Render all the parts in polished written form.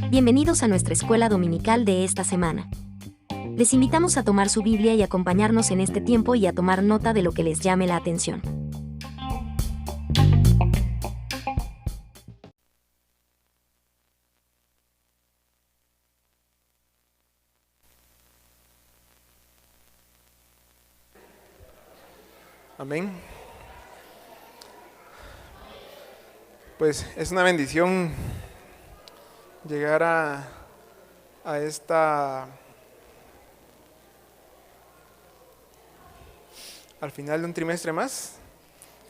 Bienvenidos a nuestra escuela dominical de esta semana. Les invitamos a tomar su Biblia y acompañarnos en este tiempo y a tomar nota de lo que les llame la atención. Amén. Pues es una bendición llegar a esta, al final de un trimestre más.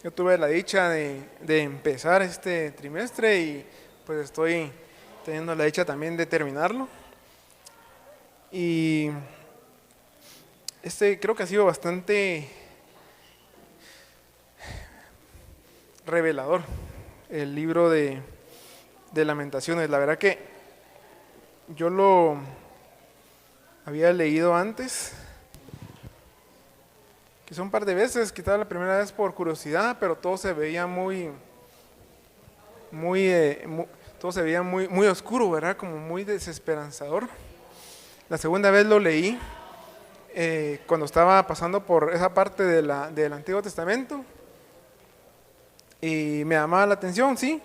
Yo tuve la dicha de empezar este trimestre y pues estoy teniendo la dicha también de terminarlo. Y creo que ha sido bastante revelador el libro de Lamentaciones. La verdad que yo lo había leído antes, quizá un par de veces, quizá la primera vez por curiosidad, pero todo se veía muy oscuro, ¿verdad? Como muy desesperanzador. La segunda vez lo leí cuando estaba pasando por esa parte del Antiguo Testamento y me llamaba la atención, sí.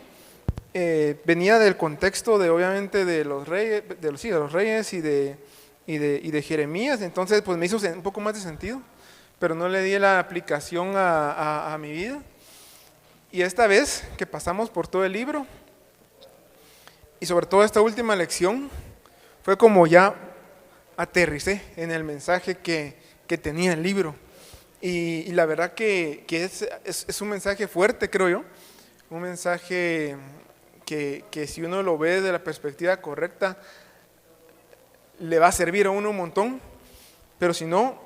Venía del contexto de obviamente de los reyes, de los reyes y de Jeremías, entonces pues me hizo un poco más de sentido, pero no le di la aplicación a mi vida. Y esta vez que pasamos por todo el libro y sobre todo esta última lección, fue como ya aterricé en el mensaje que tenía el libro. Y la verdad que es un mensaje fuerte, creo yo, un mensaje que si uno lo ve desde la perspectiva correcta, le va a servir a uno un montón, pero si no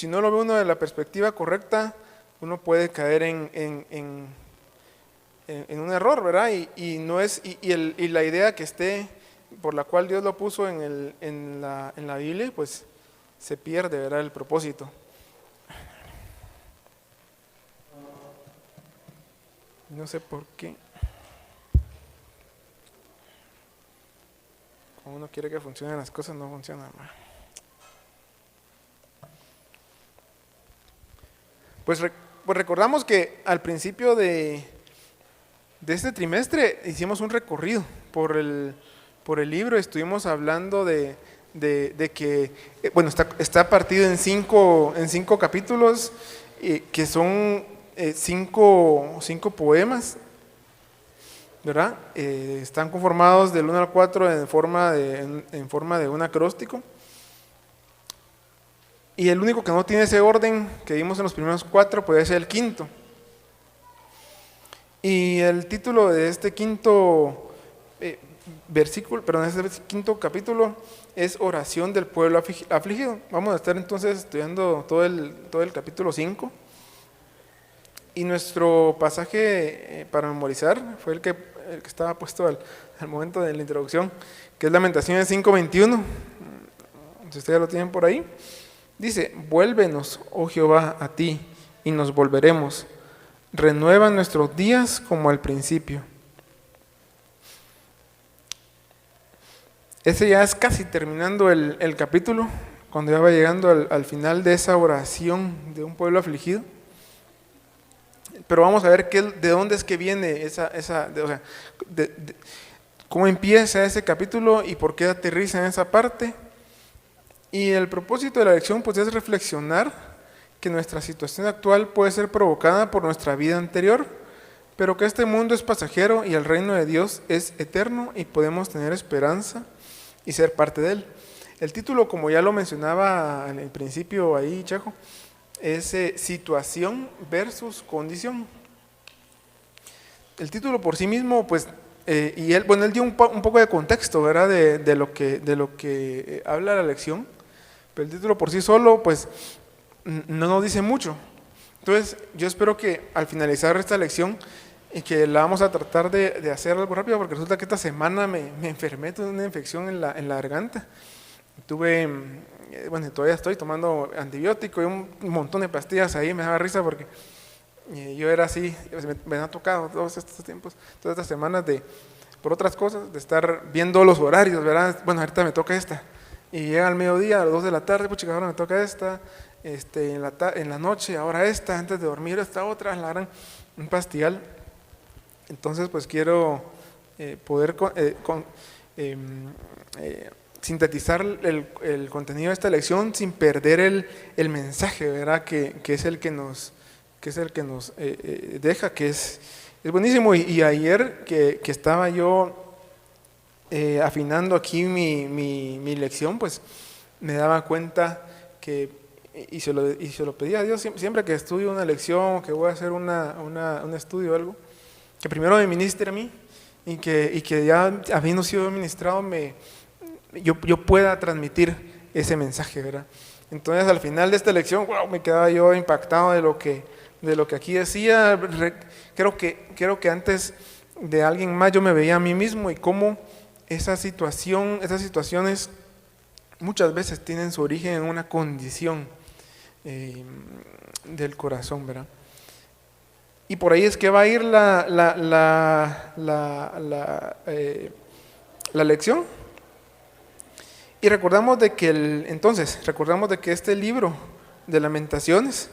lo ve uno de la perspectiva correcta, uno puede caer en un error, ¿verdad? Y la idea que esté, por la cual Dios lo puso en la Biblia, pues se pierde, ¿verdad? El propósito. No sé por qué. Cuando uno quiere que funcionen las cosas, no funcionan. Pues recordamos que al principio de este trimestre hicimos un recorrido por el libro. Estuvimos hablando de que, bueno, está partido en cinco capítulos, que son cinco poemas, ¿verdad? Están conformados del 1 al 4 en forma de un acróstico. Y el único que no tiene ese orden que vimos en los primeros 4 puede ser el quinto. Y el título de este quinto este quinto capítulo es Oración del pueblo afligido. Vamos a estar entonces estudiando todo el capítulo 5. Y nuestro pasaje para memorizar fue el que estaba puesto al momento de la introducción, que es Lamentaciones 5:21. Si ustedes lo tienen por ahí, dice: vuélvenos, oh Jehová, a ti, y nos volveremos. Renueva nuestros días como al principio. Ese ya es casi terminando el capítulo, cuando ya va llegando al final de esa oración de un pueblo afligido. Pero vamos a ver de dónde es que viene cómo empieza ese capítulo y por qué aterriza en esa parte. Y el propósito de la lección pues es reflexionar que nuestra situación actual puede ser provocada por nuestra vida anterior, pero que este mundo es pasajero y el reino de Dios es eterno y podemos tener esperanza y ser parte de él. El título, como ya lo mencionaba en el principio ahí, Chajo, es situación versus condición. El título por sí mismo, pues, y él dio un poco de contexto, ¿verdad? De lo que habla la lección, pero el título por sí solo, pues, no nos dice mucho. Entonces, yo espero que al finalizar esta lección, y que la vamos a tratar de hacer algo rápido, porque resulta que esta semana me enfermé, tuve una infección en la garganta. Todavía estoy tomando antibiótico y un montón de pastillas ahí. Me daba risa porque Yo era así, me ha tocado todos estos tiempos, todas estas semanas por otras cosas, de estar viendo los horarios, ¿verdad? Bueno, ahorita me toca esta. Y llega al mediodía, a las 2 de la tarde, pucha, ahora me toca esta, en la noche, ahora esta, antes de dormir esta otra, la gran, un pastillal. Entonces, pues quiero poder sintetizar el contenido de esta lección sin perder el mensaje, ¿verdad? Que es el que nos deja, que es buenísimo. Y ayer que estaba yo afinando aquí mi lección, pues me daba cuenta que, y se lo pedí a Dios, siempre que estudio una lección, que voy a hacer un estudio o algo, que primero me ministre a mí, y que ya habiendo sido ministrado, yo pueda transmitir ese mensaje, ¿verdad? Entonces al final de esta lección, wow, me quedaba yo impactado de lo que aquí decía. Creo que antes de alguien más yo me veía a mí mismo, y cómo esas situaciones muchas veces tienen su origen en una condición del corazón, ¿verdad? Y por ahí es que va a ir la lección. Y recordamos de que este libro de Lamentaciones,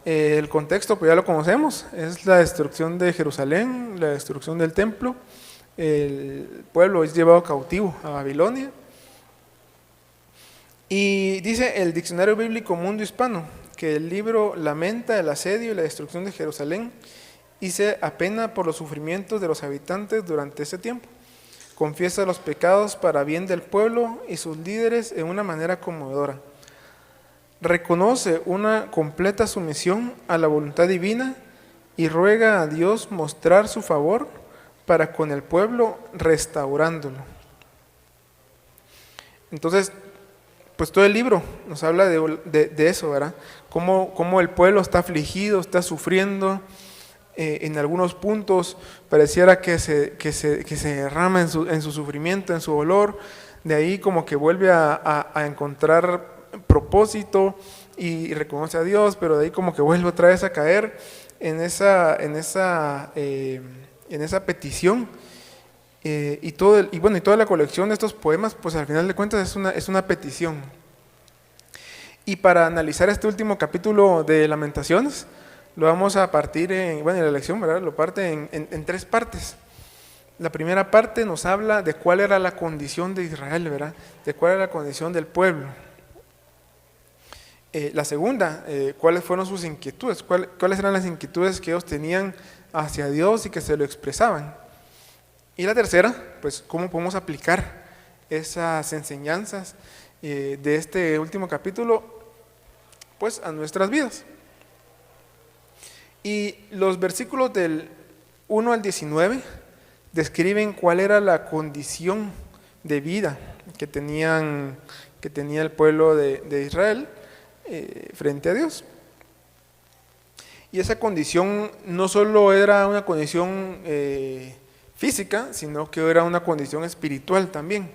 el contexto pues ya lo conocemos, es la destrucción de Jerusalén, la destrucción del templo, el pueblo es llevado cautivo a Babilonia. Y dice el Diccionario Bíblico Mundo Hispano que el libro lamenta el asedio y la destrucción de Jerusalén y se apena por los sufrimientos de los habitantes durante ese tiempo. Confiesa los pecados para bien del pueblo y sus líderes en una manera conmovedora. Reconoce una completa sumisión a la voluntad divina y ruega a Dios mostrar su favor para con el pueblo, restaurándolo. Entonces, pues todo el libro nos habla de eso, ¿verdad? Cómo el pueblo está afligido, está sufriendo. En algunos puntos pareciera que se derrama en su sufrimiento, en su dolor. De ahí como que vuelve a encontrar propósito y reconoce a Dios, pero de ahí como que vuelve otra vez a caer en esa petición. Y toda la colección de estos poemas, pues al final de cuentas es una petición. Y para analizar este último capítulo de Lamentaciones, lo vamos a partir en la lección, ¿verdad? Lo parte en 3 partes. La primera parte nos habla de cuál era la condición de Israel, ¿verdad? De cuál era la condición del pueblo. La segunda, cuáles fueron sus inquietudes, cuáles eran las inquietudes que ellos tenían hacia Dios y que se lo expresaban. Y la tercera, pues cómo podemos aplicar esas enseñanzas de este último capítulo, pues a nuestras vidas. Y los versículos del 1 al 19 describen cuál era la condición de vida que tenía el pueblo de Israel frente a Dios. Y esa condición no solo era una condición física, sino que era una condición espiritual también.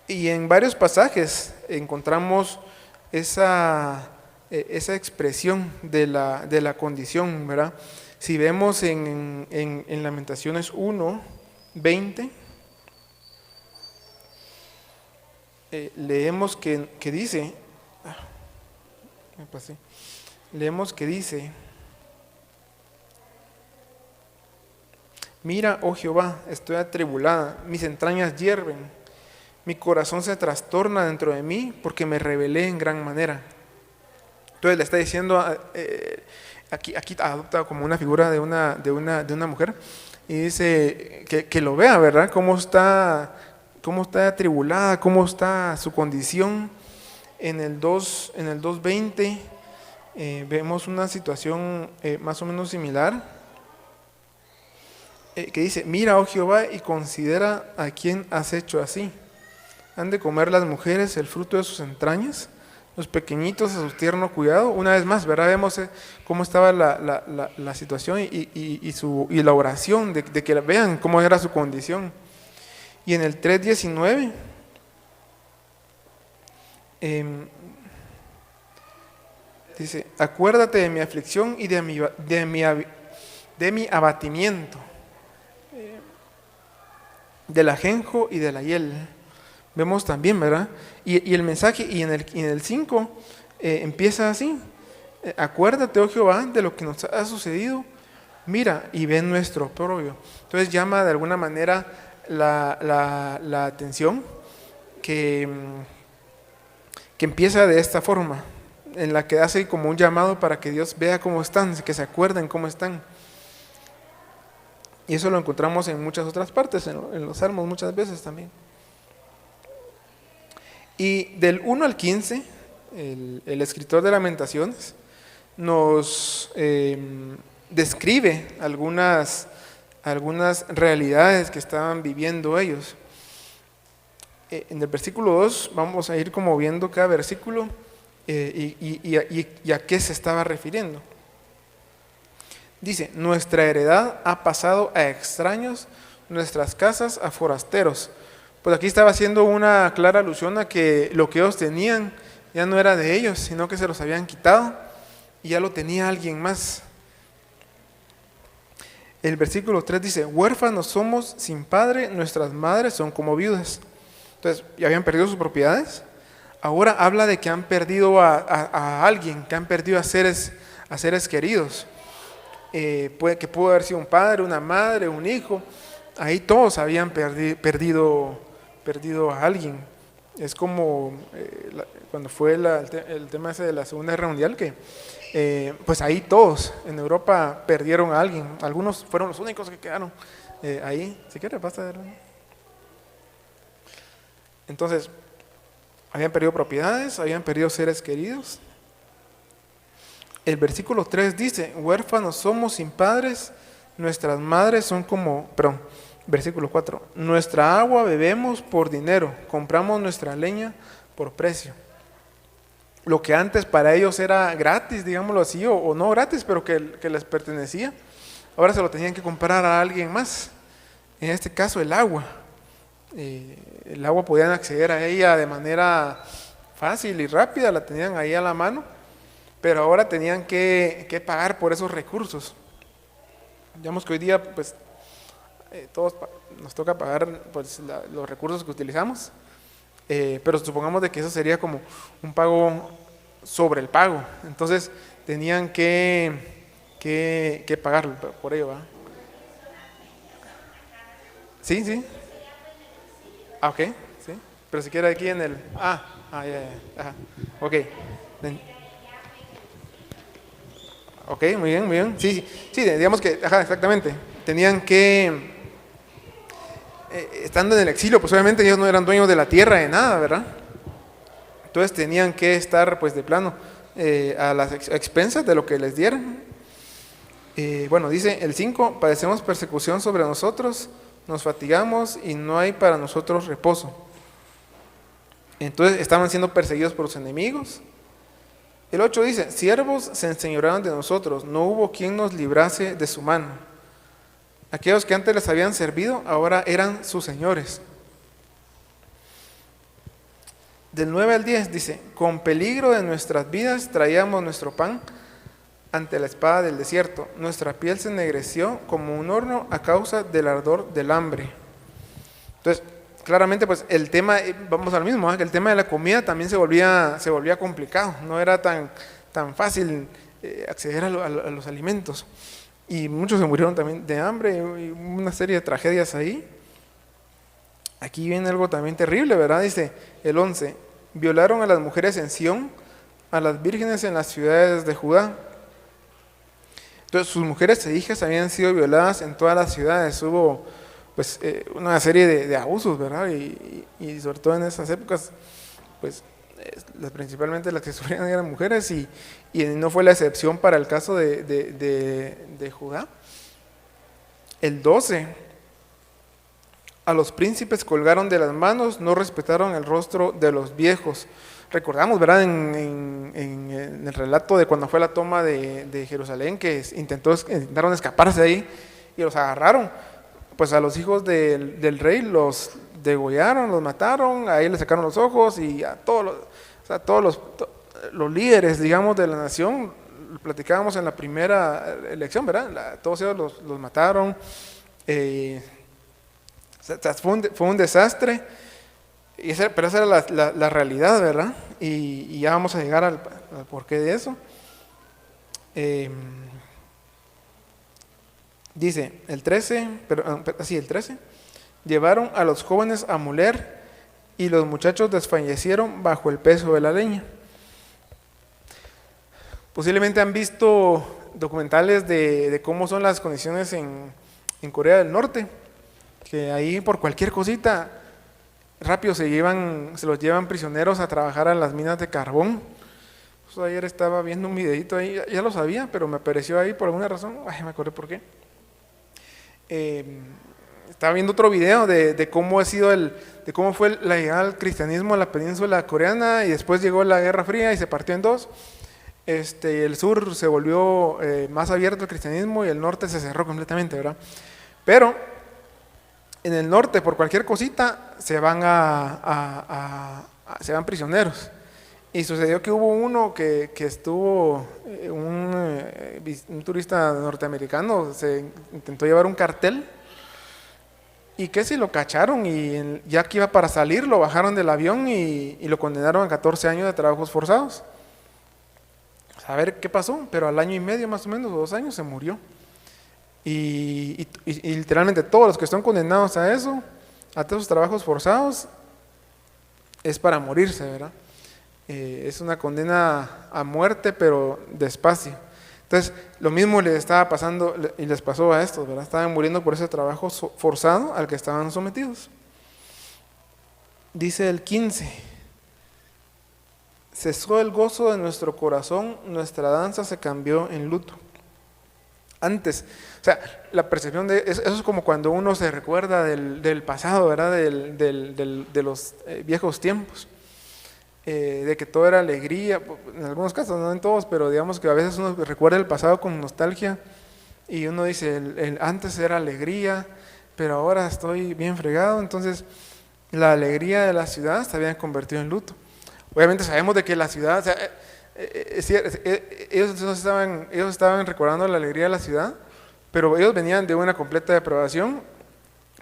Y en varios pasajes encontramos esa expresión de la condición, ¿verdad? Si vemos en Lamentaciones 1, 20, leemos que dice, mira, oh Jehová, estoy atribulada, mis entrañas hierven, mi corazón se trastorna dentro de mí porque me rebelé en gran manera. Entonces le está diciendo, aquí adopta como una figura de una mujer, y dice que lo vea, ¿verdad? Cómo está atribulada, cómo está su condición. En el 2:20 vemos una situación más o menos similar, que dice, mira, oh Jehová, y considera a quién has hecho así. Han de comer las mujeres el fruto de sus entrañas, los pequeñitos a su tierno cuidado. Una vez más, ¿verdad? Vemos cómo estaba la situación y la oración de que vean cómo era su condición. Y en el 3:19 Dice, acuérdate de mi aflicción y de mi abatimiento, del ajenjo y de la hiel. Vemos también, ¿verdad? Y el mensaje, y en el 5 empieza así. Acuérdate, oh Jehová, de lo que nos ha sucedido. Mira y ve nuestro oprobio. Entonces llama de alguna manera la atención que empieza de esta forma, en la que hace como un llamado para que Dios vea cómo están, que se acuerden cómo están. Y eso lo encontramos en muchas otras partes, en los salmos muchas veces también. Y del 1 al 15, el escritor de Lamentaciones nos describe algunas realidades que estaban viviendo ellos. En el versículo 2 vamos a ir como viendo cada versículo y a qué se estaba refiriendo. Dice, nuestra heredad ha pasado a extraños, nuestras casas a forasteros. Pues aquí estaba haciendo una clara alusión a que lo que ellos tenían ya no era de ellos, sino que se los habían quitado y ya lo tenía alguien más. El versículo 3 dice, huérfanos somos sin padre, nuestras madres son como viudas. Entonces, ya habían perdido sus propiedades. Ahora habla de que han perdido a alguien, que han perdido a seres queridos. Que pudo haber sido un padre, una madre, un hijo. Ahí todos habían perdido a alguien. Es como cuando fue el tema ese de la Segunda Guerra Mundial, que pues ahí todos en Europa perdieron a alguien. Algunos fueron los únicos que quedaron ahí. Si quiere, pasa, hermano. Entonces, habían perdido propiedades, habían perdido seres queridos. El versículo 3 dice, huérfanos somos sin padres, nuestras madres son como, versículo 4, nuestra agua bebemos por dinero, compramos nuestra leña por precio. Lo que antes para ellos era gratis, digámoslo así, o no gratis, pero que les pertenecía, ahora se lo tenían que comprar a alguien más. En este caso el agua. El agua podían acceder a ella de manera fácil y rápida, la tenían ahí a la mano, pero ahora tenían que pagar por esos recursos. Digamos que hoy día pues todos nos toca pagar pues, los recursos que utilizamos, pero supongamos de que eso sería como un pago sobre el pago, entonces tenían que pagar por ello, ¿verdad? Sí. Ok, sí. Pero si quiere aquí en el... ya. Ok. Ok, muy bien. Sí, digamos que, exactamente. Tenían que... estando en el exilio, pues obviamente ellos no eran dueños de la tierra, de nada, ¿verdad? Entonces tenían que estar, pues de plano, a las expensas de lo que les dieran. Bueno, dice el 5, padecemos persecución sobre nosotros, nos fatigamos y no hay para nosotros reposo. Entonces estaban siendo perseguidos por los enemigos. El 8 dice, siervos se enseñorearon de nosotros, no hubo quien nos librase de su mano. Aquellos que antes les habían servido, ahora eran sus señores. Del 9 al 10 dice, con peligro de nuestras vidas traíamos nuestro pan ante la espada del desierto. Nuestra piel se ennegreció como un horno a causa del ardor del hambre. Entonces, claramente, pues el tema, vamos al mismo, que el tema de la comida también se volvía complicado. No era tan fácil acceder a los alimentos. Y muchos se murieron también de hambre y una serie de tragedias ahí. Aquí viene algo también terrible, ¿verdad? Dice el 11, violaron a las mujeres en Sión, a las vírgenes en las ciudades de Judá. Entonces sus mujeres e hijas habían sido violadas en todas las ciudades. Hubo pues una serie de abusos, ¿verdad? Y sobre todo en esas épocas, pues principalmente las que sufrían eran mujeres y no fue la excepción para el caso de Judá. El 12, a los príncipes colgaron de las manos, no respetaron el rostro de los viejos. Recordamos, ¿verdad? En el relato de cuando fue la toma de Jerusalén, que intentaron escaparse de ahí y los agarraron. Pues a los hijos del rey los degollaron, los mataron, ahí les sacaron los ojos y a todos los líderes, digamos, de la nación, platicábamos en la primera elección, ¿verdad? Todos ellos los mataron. Fue un desastre, pero esa era la realidad, ¿verdad? Y ya vamos a llegar al porqué de eso. Dice el 13, el 13, llevaron a los jóvenes a moler y los muchachos desfallecieron bajo el peso de la leña. Posiblemente han visto documentales de cómo son las condiciones en Corea del Norte, que ahí por cualquier cosita rápido se los llevan prisioneros a trabajar a las minas de carbón. Pues ayer estaba viendo un videito ahí, ya lo sabía, pero me apareció ahí por alguna razón, me acordé por qué. Estaba viendo otro video de cómo fue la llegada al cristianismo a la península coreana, y después llegó la Guerra Fría y se partió en dos. El sur se volvió más abierto al cristianismo y el norte se cerró completamente, ¿verdad? Pero en el norte, por cualquier cosita, se van prisioneros. Y sucedió que hubo uno que estuvo, un turista norteamericano, se intentó llevar un cartel, y que si lo cacharon, y ya que iba para salir, lo bajaron del avión y lo condenaron a 14 años de trabajos forzados. A ver qué pasó, pero al año y medio más o menos, o 2 años, se murió. Y literalmente todos los que están condenados a eso, a todos los trabajos forzados, es para morirse, ¿verdad? Es una condena a muerte, pero despacio. Entonces, lo mismo les estaba pasando y les pasó a estos, ¿verdad? Estaban muriendo por ese trabajo forzado al que estaban sometidos. Dice el 15. Cesó el gozo de nuestro corazón, nuestra danza se cambió en luto. Antes, o sea, la percepción de eso es como cuando uno se recuerda del pasado, ¿verdad? De los viejos tiempos, de que todo era alegría, en algunos casos, no en todos, pero digamos que a veces uno recuerda el pasado con nostalgia y uno dice, antes era alegría, pero ahora estoy bien fregado. Entonces, la alegría de la ciudad se había convertido en luto. Obviamente sabemos de que la ciudad, o sea, ellos estaban recordando la alegría de la ciudad, pero ellos venían de una completa depravación.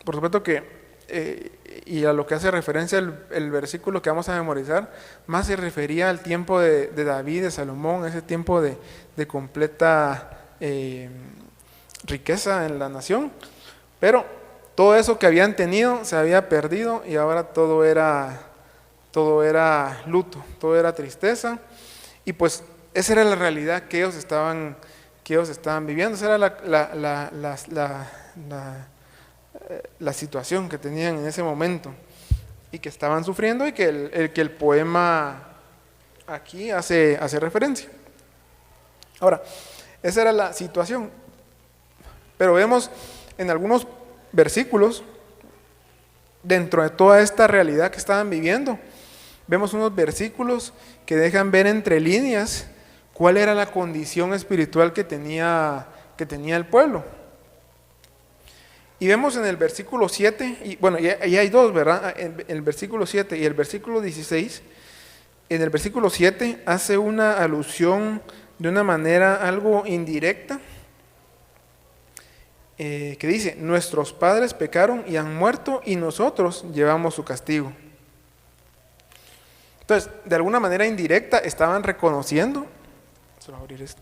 Por supuesto que, y a lo que hace referencia el versículo que vamos a memorizar, más se refería al tiempo de David, de Salomón, ese tiempo de completa riqueza en la nación. Pero todo eso que habían tenido se había perdido, y ahora todo era luto, todo era tristeza. Y pues esa era la realidad que ellos estaban viviendo. Esa era la situación que tenían en ese momento y que estaban sufriendo, y que el poema aquí hace referencia. Ahora, esa era la situación, pero vemos en algunos versículos, dentro de toda esta realidad que estaban viviendo, vemos unos versículos que dejan ver entre líneas cuál era la condición espiritual que tenía el pueblo. Y vemos en el versículo 7, y bueno, y hay dos, ¿verdad? En el versículo 7 y el versículo 16. En el versículo 7 hace una alusión de una manera algo indirecta, que dice, nuestros padres pecaron y han muerto, y nosotros llevamos su castigo. Entonces, de alguna manera indirecta estaban reconociendo, se va a abrir esto.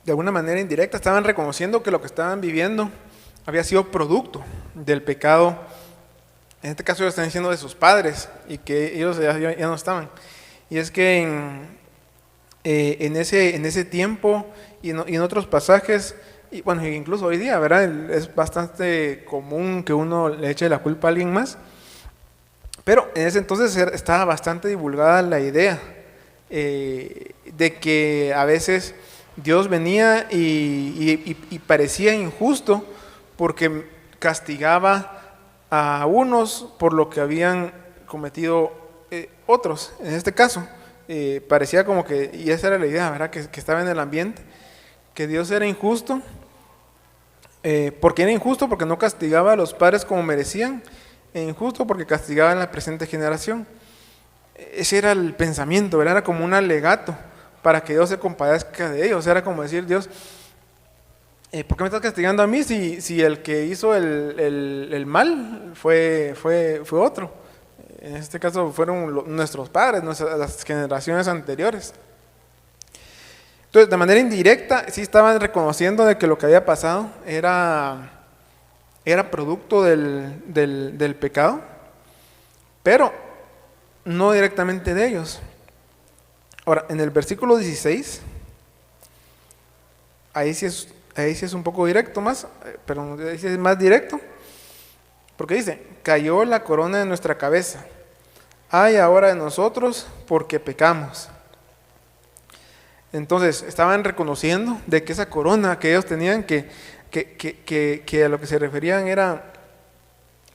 De alguna manera indirecta estaban reconociendo que lo que estaban viviendo había sido producto del pecado. En este caso ellos están diciendo de sus padres, y que ellos ya no estaban. Y es que en ese tiempo y en otros pasajes, y bueno, incluso hoy día, ¿verdad? Es bastante común que uno le eche la culpa a alguien más. Pero en ese entonces estaba bastante divulgada la idea de que a veces Dios venía y parecía injusto porque castigaba a unos por lo que habían cometido otros. En este caso, parecía como que, y esa era la idea, ¿verdad? Que estaba en el ambiente, que Dios era injusto. ¿Por qué era injusto? Porque no castigaba a los padres como merecían, e injusto porque castigaba a la presente generación. Ese era el pensamiento, ¿verdad? Era como un alegato para que Dios se compadezca de ellos. Era como decir, Dios, ¿por qué me estás castigando a mí si el que hizo el mal fue otro? En este caso fueron nuestros padres, las generaciones anteriores. Entonces, de manera indirecta, sí estaban reconociendo de que lo que había pasado era producto del pecado, pero no directamente de ellos. Ahora, en el versículo 16, ahí sí es un poco directo más, pero ahí sí es más directo, porque dice, cayó la corona de nuestra cabeza, ay ahora de nosotros porque pecamos. Entonces, estaban reconociendo de que esa corona que ellos tenían, que a lo que se referían era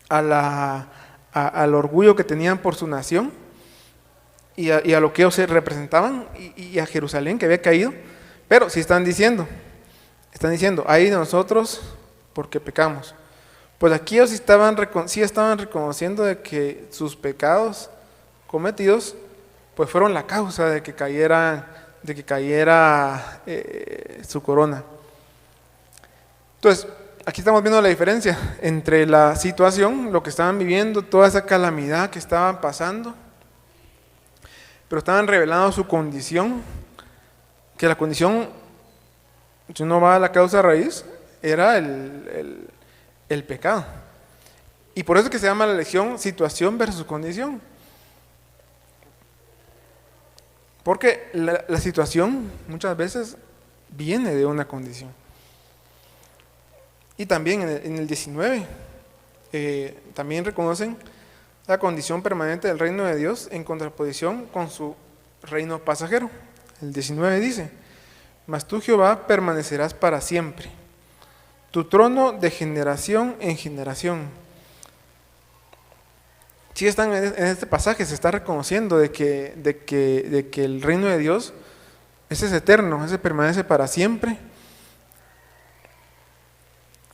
al orgullo que tenían por su nación y a lo que ellos se representaban y a Jerusalén que había caído, pero sí están diciendo, ay de nosotros porque pecamos. Pues aquí ellos sí estaban reconociendo de que sus pecados cometidos pues fueron la causa de que cayera su corona. Entonces, aquí estamos viendo la diferencia entre la situación, lo que estaban viviendo, toda esa calamidad que estaban pasando, pero estaban revelando su condición, que la condición, si uno va a la causa raíz, era el pecado. Y por eso es que se llama la lección situación versus condición. Porque la situación muchas veces viene de una condición. Y también en el 19, también reconocen la condición permanente del reino de Dios en contraposición con su reino pasajero. El 19 dice, mas tú Jehová permanecerás para siempre, tu trono de generación en generación. Sí están en este pasaje, se está reconociendo de que el reino de Dios ese es eterno, ese permanece para siempre,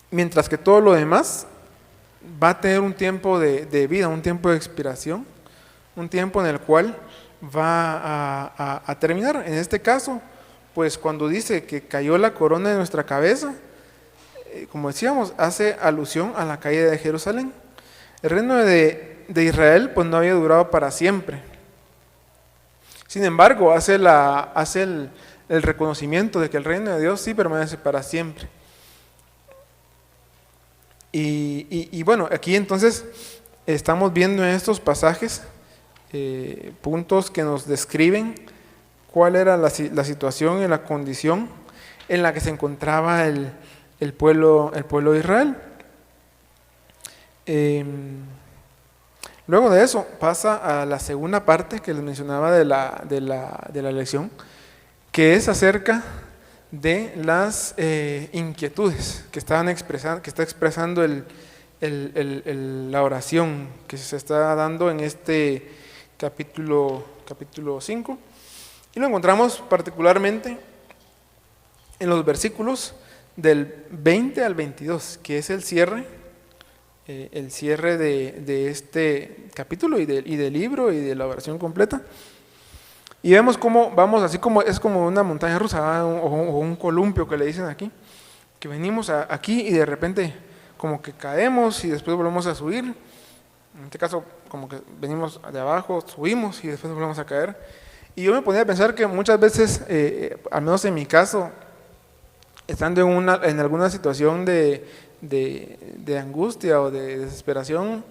mientras que todo lo demás va a tener un tiempo de vida, un tiempo de expiración, un tiempo en el cual va a terminar. En este caso, pues cuando dice que cayó la corona de nuestra cabeza, como decíamos, hace alusión a la caída de Jerusalén. El reino de Israel pues no había durado para siempre. Sin embargo, hace el reconocimiento de que el reino de Dios sí permanece para siempre. Y bueno, aquí entonces estamos viendo en estos pasajes puntos que nos describen cuál era la situación y la condición en la que se encontraba el pueblo de Israel. Luego de eso pasa a la segunda parte que les mencionaba de la lección, que es acerca de las inquietudes que está expresando la oración que se está dando en este capítulo 5, y lo encontramos particularmente en los versículos del 20 al 22, que es el cierre de este capítulo y del libro y de la oración completa. Y vemos cómo vamos, así como es como una montaña rusa o un columpio que le dicen aquí, que venimos aquí y de repente como que caemos y después volvemos a subir. En este caso como que venimos de abajo, subimos y después volvemos a caer. Y yo me ponía a pensar que muchas veces, al menos en mi caso, estando en alguna situación de angustia o de desesperación,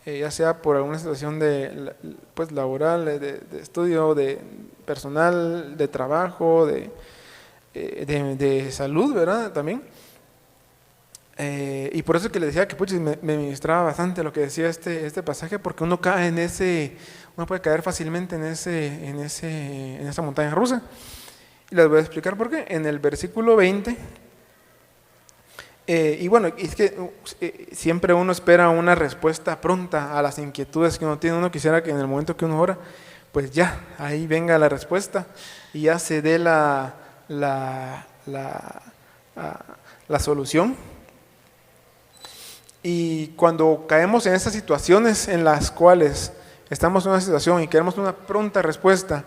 ya sea por alguna situación pues laboral, de estudio, de personal, de trabajo, de salud, ¿verdad? También. Y por eso es que le decía que me ministraba bastante lo que decía este pasaje, porque uno puede caer fácilmente en esa montaña rusa. Y les voy a explicar por qué. En el versículo 20, y bueno, es que siempre uno espera una respuesta pronta a las inquietudes que uno tiene. Uno quisiera que en el momento que uno ora, pues ya, ahí venga la respuesta y ya se dé la solución. Y cuando caemos en esas situaciones en las cuales estamos en una situación y queremos una pronta respuesta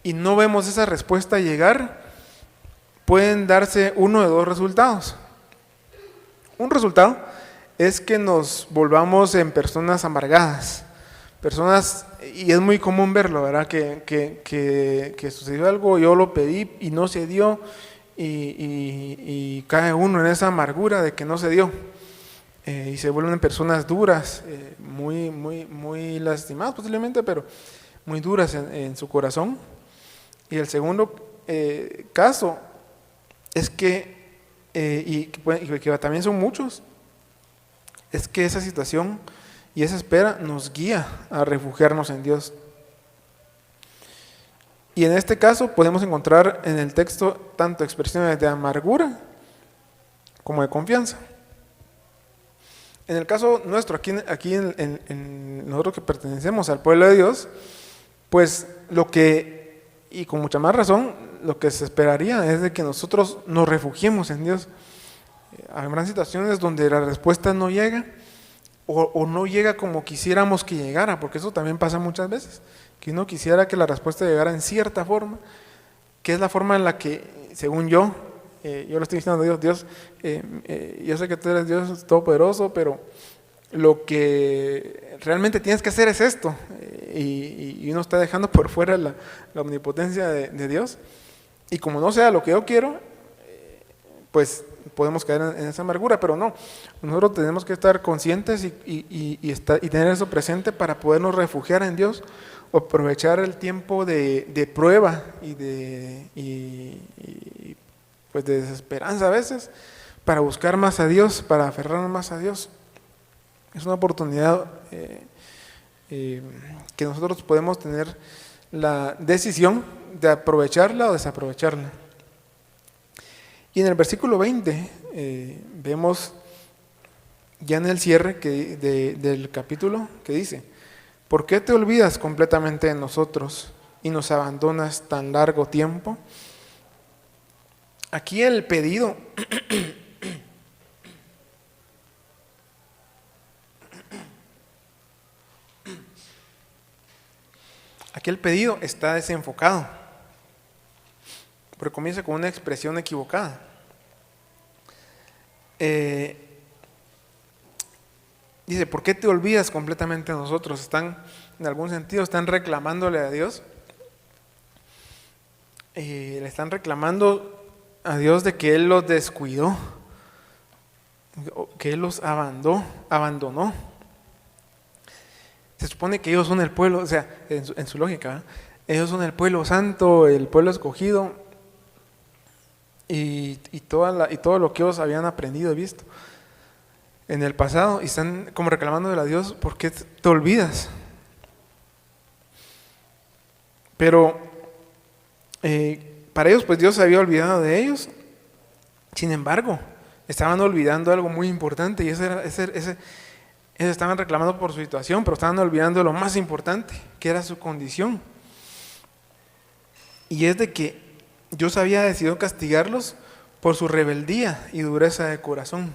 y no vemos esa respuesta llegar, pueden darse uno de dos resultados. Un resultado es que nos volvamos en personas amargadas, personas, y es muy común verlo, ¿verdad? Que sucedió algo, yo lo pedí y no se dio, y cae uno en esa amargura de que no se dio, y se vuelven personas duras, muy lastimadas posiblemente, pero muy duras en su corazón. Y el segundo caso es que, y que también son muchos, es que esa situación y esa espera nos guía a refugiarnos en Dios. Y en este caso podemos encontrar en el texto tanto expresiones de amargura como de confianza. En el caso nuestro, aquí en nosotros que pertenecemos al pueblo de Dios, pues lo que, y con mucha más razón, lo que se esperaría es de que nosotros nos refugiemos en Dios. Habrá situaciones donde la respuesta no llega o no llega como quisiéramos que llegara, porque eso también pasa muchas veces, que uno quisiera que la respuesta llegara en cierta forma, que es la forma en la que, según yo le estoy diciendo a Dios, yo sé que tú eres Dios todopoderoso, pero lo que realmente tienes que hacer es esto, y uno está dejando por fuera la omnipotencia de Dios, y como no sea lo que yo quiero, pues podemos caer en esa amargura, pero no, nosotros tenemos que estar conscientes y tener eso presente para podernos refugiar en Dios, o aprovechar el tiempo de prueba pues de desesperanza a veces, para buscar más a Dios, para aferrarnos más a Dios. Es una oportunidad que nosotros podemos tener la decisión de aprovecharla o desaprovecharla. Y en el versículo 20 vemos ya en el cierre del capítulo que dice: ¿por qué te olvidas completamente de nosotros y nos abandonas tan largo tiempo? Aquí el pedido está desenfocado, porque comienza con una expresión equivocada. Dice, ¿por qué te olvidas completamente de nosotros? Están, en algún sentido, están reclamándole a Dios. Le están reclamando a Dios de que Él los descuidó, que Él los abandonó. Se supone que ellos son el pueblo, o sea, en su lógica, ¿eh? Ellos son el pueblo santo, el pueblo escogido, y todo lo que ellos habían aprendido y visto en el pasado, y están como reclamándole a Dios, ¿por qué te olvidas? Pero para ellos, pues Dios se había olvidado de ellos. Sin embargo, estaban olvidando algo muy importante, y ellos estaban reclamando por su situación, pero estaban olvidando lo más importante, que era su condición. Y es de que Dios había decidido castigarlos por su rebeldía y dureza de corazón.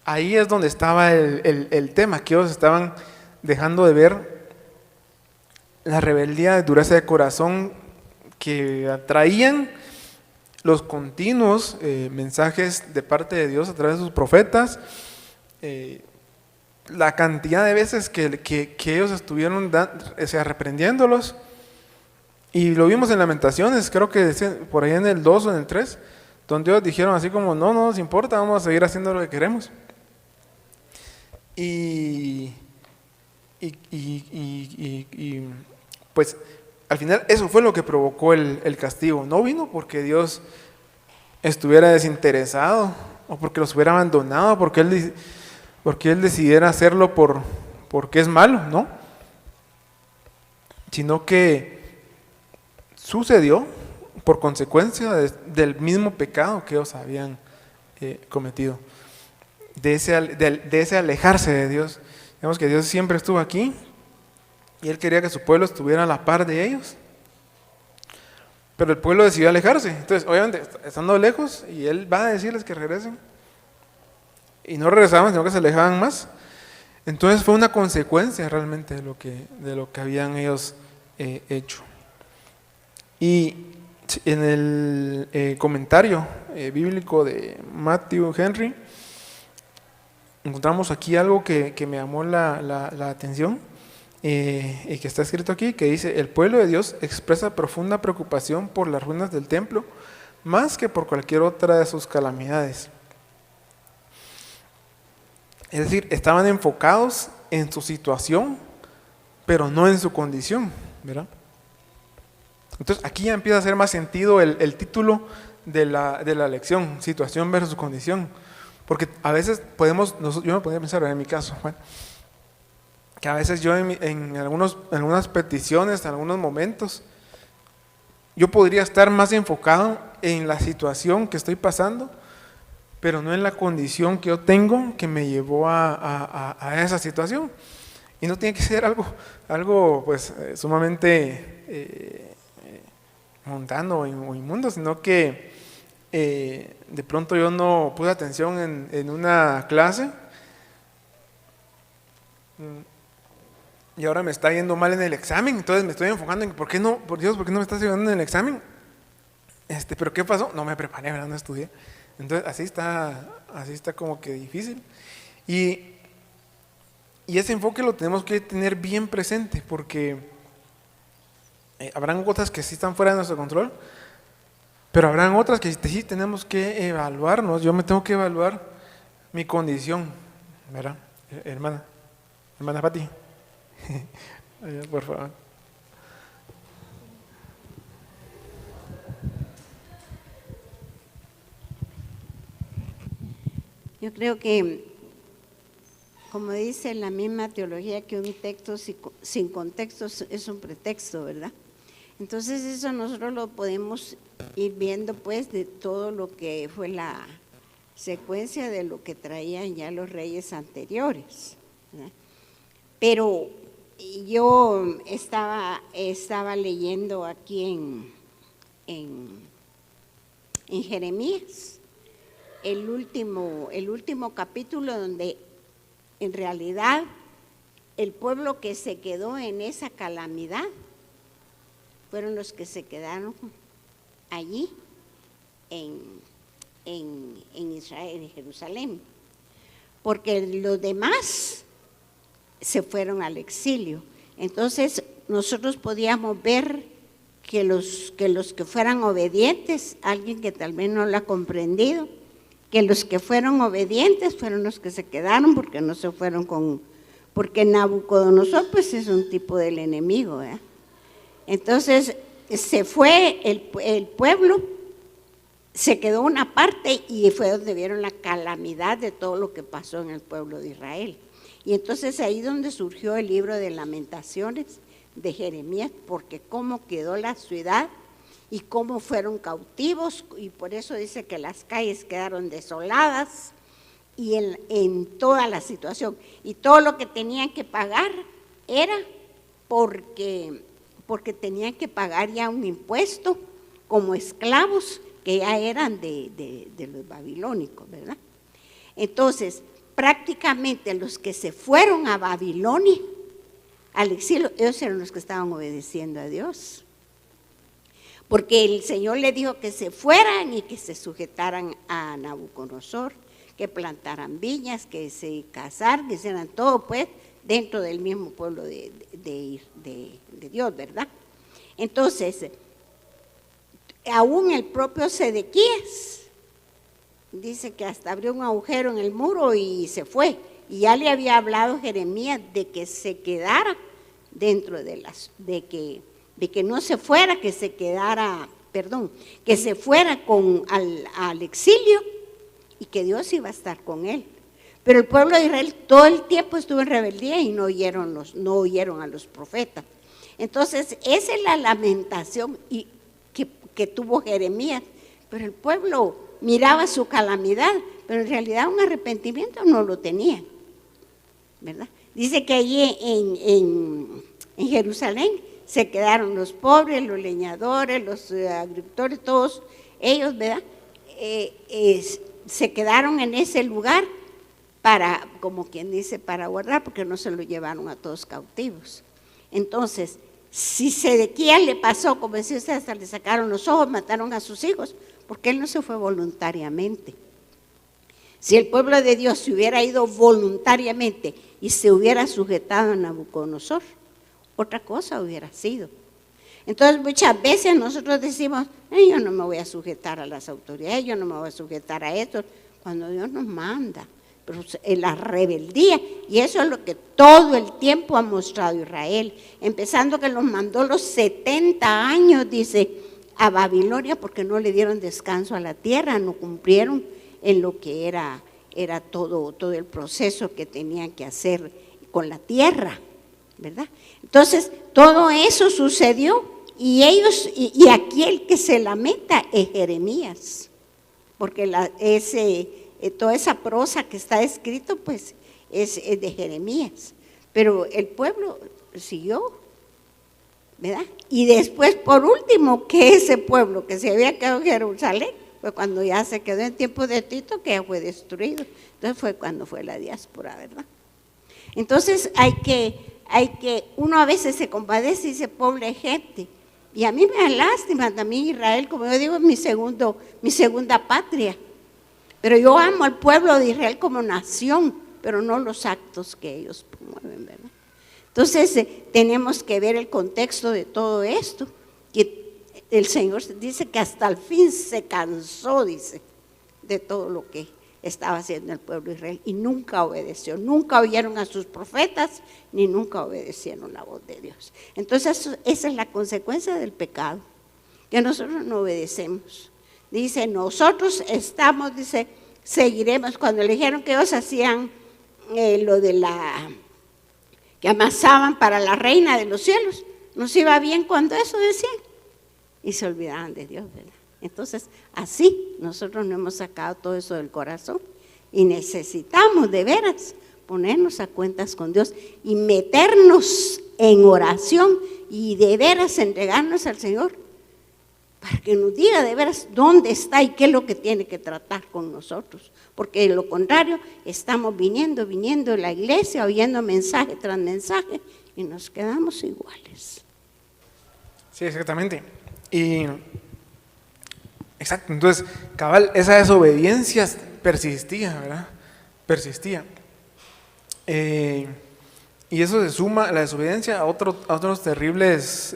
Ahí es donde estaba el tema, que ellos estaban dejando de ver la rebeldía y dureza de corazón que atraían los continuos mensajes de parte de Dios a través de sus profetas, la cantidad de veces que ellos estuvieron reprendiéndolos, y lo vimos en Lamentaciones, creo que por ahí en el 2 o en el 3, donde ellos dijeron así como, no nos importa, vamos a seguir haciendo lo que queremos. Y pues al final eso fue lo que provocó el castigo. No vino porque Dios estuviera desinteresado o porque los hubiera abandonado, porque Él decidiera hacerlo porque es malo, ¿no? Sino que sucedió por consecuencia del mismo pecado que ellos habían cometido, de ese alejarse de Dios. Vemos que Dios siempre estuvo aquí, y él quería que su pueblo estuviera a la par de ellos. Pero el pueblo decidió alejarse. Entonces, obviamente, estando lejos, y él va a decirles que regresen. Y no regresaban, sino que se alejaban más. Entonces fue una consecuencia realmente de lo que habían ellos hecho. Y en el comentario bíblico de Matthew Henry, encontramos aquí algo que me llamó la atención. Y que está escrito aquí, que dice: el pueblo de Dios expresa profunda preocupación por las ruinas del templo, más que por cualquier otra de sus calamidades. Es decir, estaban enfocados en su situación, pero no en su condición, ¿verdad? Entonces aquí ya empieza a hacer más sentido el título de la lección, situación versus condición, porque a veces yo me podía pensar en mi caso, bueno, que a veces yo en algunas peticiones, en algunos momentos, yo podría estar más enfocado en la situación que estoy pasando, pero no en la condición que yo tengo que me llevó a esa situación. Y no tiene que ser algo pues sumamente mundano o inmundo, sino que de pronto yo no puse atención en una clase, y ahora me está yendo mal en el examen, entonces me estoy enfocando en por Dios, ¿por qué no me estás ayudando en el examen? Pero ¿qué pasó? No me preparé, ¿verdad? No estudié. Entonces así está como que difícil. Y ese enfoque lo tenemos que tener bien presente, porque habrán cosas que sí están fuera de nuestro control, pero habrán otras que sí tenemos que evaluarnos. Yo me tengo que evaluar mi condición, ¿verdad? Hermana Pati. Por favor. Yo creo que, como dice la misma teología, que un texto sin contexto es un pretexto, ¿verdad? Entonces eso nosotros lo podemos ir viendo pues de todo lo que fue la secuencia de lo que traían ya los reyes anteriores, ¿verdad? Pero yo estaba leyendo aquí en Jeremías, el último capítulo, donde en realidad el pueblo que se quedó en esa calamidad fueron los que se quedaron allí en Israel, en Jerusalén, porque los demás se fueron al exilio. Entonces nosotros podíamos ver que los que fueran obedientes, alguien que tal vez no lo ha comprendido, que los que fueron obedientes fueron los que se quedaron, porque no se fueron porque Nabucodonosor pues es un tipo del enemigo, ¿eh? Entonces se fue el pueblo, se quedó una parte, y fue donde vieron la calamidad de todo lo que pasó en el pueblo de Israel. Y entonces ahí donde surgió el libro de Lamentaciones de Jeremías, porque cómo quedó la ciudad y cómo fueron cautivos, y por eso dice que las calles quedaron desoladas, y en toda la situación. Y todo lo que tenían que pagar era porque tenían que pagar ya un impuesto como esclavos que ya eran de los babilónicos, ¿verdad? Entonces, prácticamente los que se fueron a Babilonia, al exilio, ellos eran los que estaban obedeciendo a Dios. Porque el Señor le dijo que se fueran y que se sujetaran a Nabucodonosor, que plantaran viñas, que se casaran, que hicieran todo pues dentro del mismo pueblo de Dios, ¿verdad? Entonces, aún el propio Sedequías dice que hasta abrió un agujero en el muro y se fue. Y ya le había hablado Jeremías de que se quedara dentro de que no se fuera, que se quedara, que se fuera al exilio, y que Dios iba a estar con él. Pero el pueblo de Israel todo el tiempo estuvo en rebeldía y no oyeron a los profetas. Entonces, esa es la lamentación que tuvo Jeremías. Pero el pueblo miraba su calamidad, pero en realidad un arrepentimiento no lo tenía, ¿verdad? Dice que allí En Jerusalén se quedaron los pobres, los leñadores, los agricultores, todos ellos, ¿verdad? Se quedaron en ese lugar para, como quien dice, para guardar, porque no se lo llevaron a todos cautivos. Entonces, si Sedequías le pasó, como decía usted, hasta le sacaron los ojos, mataron a sus hijos, porque él no se fue voluntariamente. Si el pueblo de Dios se hubiera ido voluntariamente y se hubiera sujetado a Nabucodonosor, otra cosa hubiera sido. Entonces muchas veces nosotros decimos, yo no me voy a sujetar a las autoridades, yo no me voy a sujetar a esto, cuando Dios nos manda. Pero en la rebeldía, y eso es lo que todo el tiempo ha mostrado Israel, empezando que los mandó los 70 años, dice, a Babilonia, porque no le dieron descanso a la tierra, no cumplieron en lo que era todo el proceso que tenían que hacer con la tierra, ¿verdad? Entonces, todo eso sucedió, y ellos, y aquí el que se lamenta es Jeremías, porque toda esa prosa que está escrito, pues, es de Jeremías. Pero el pueblo siguió, ¿verdad? Y después, por último, que ese pueblo que se había quedado en Jerusalén, fue cuando ya se quedó en tiempo de Tito, que ya fue destruido. Entonces fue cuando fue la diáspora, ¿verdad? Entonces uno a veces se compadece y dice, pobre gente. Y a mí me da lástima también Israel, como yo digo, es mi segunda patria. Pero yo amo al pueblo de Israel como nación, pero no los actos que ellos promueven, ¿verdad? Entonces tenemos que ver el contexto de todo esto. Que el Señor dice que hasta el fin se cansó, dice, de todo lo que estaba haciendo el pueblo de Israel y nunca obedeció, nunca oyeron a sus profetas, ni nunca obedecieron la voz de Dios. Entonces esa es la consecuencia del pecado, que nosotros no obedecemos. Dice, nosotros estamos, dice, seguiremos. Cuando le dijeron que ellos hacían lo de que amasaban para la reina de los cielos, nos iba bien cuando eso decían, y se olvidaban de Dios, ¿verdad? Entonces, así nosotros no hemos sacado todo eso del corazón, y necesitamos de veras ponernos a cuentas con Dios, y meternos en oración, y de veras entregarnos al Señor, para que nos diga de veras dónde está y qué es lo que tiene que tratar con nosotros. Porque de lo contrario, estamos viniendo a la iglesia, oyendo mensaje tras mensaje, y nos quedamos iguales. Sí, exactamente. Y, exacto, entonces, cabal, esa desobediencia persistía, ¿verdad? Persistía. Y eso se suma, la desobediencia, a otros terribles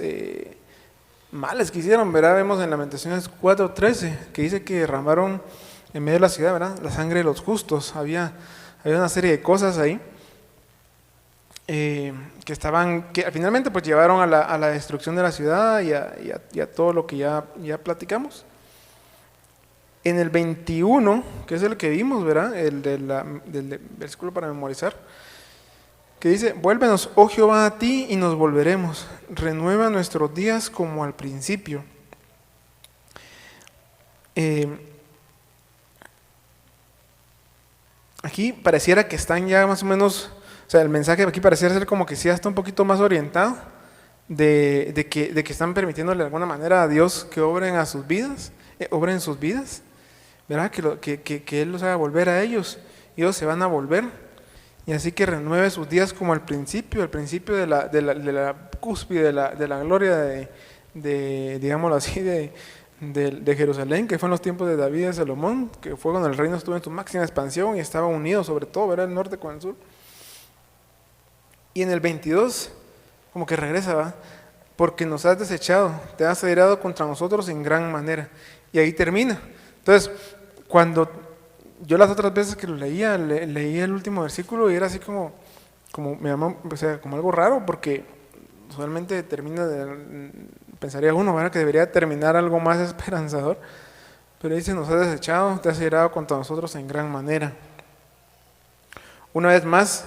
males que hicieron, ¿verdad? Vemos en Lamentaciones 4:13, que dice que derramaron en medio de la ciudad, ¿verdad?, la sangre de los justos. Había una serie de cosas ahí que finalmente pues llevaron a la destrucción de la ciudad y a todo lo que ya platicamos. En el 21, que es el que vimos, ¿verdad?, el del versículo para memorizar, que dice, vuélvenos, oh Jehová, a ti y nos volveremos, renueva nuestros días como al principio. Aquí pareciera que están ya más o menos, o sea, el mensaje aquí pareciera ser como que sí está un poquito más orientado de que están permitiéndole de alguna manera a Dios que obren a sus vidas, obren en sus vidas, ¿verdad? Que Él los haga volver a ellos, y ellos se van a volver. Y así que renueve sus días como al principio de la cúspide de la gloria digámoslo así, de Jerusalén, que fue en los tiempos de David y de Salomón, que fue cuando el reino estuvo en su máxima expansión y estaba unido sobre todo, ¿verdad?, el norte con el sur. Y en el 22, como que regresa, ¿va? Porque nos has desechado, te has airado contra nosotros en gran manera. Y ahí termina. Entonces, cuando yo las otras veces que lo leía el último versículo y era así como me llamó, o sea, como algo raro, porque usualmente pensaría uno, ¿verdad?, que debería terminar algo más esperanzador, pero dice, nos has desechado, te has airado contra nosotros en gran manera. Una vez más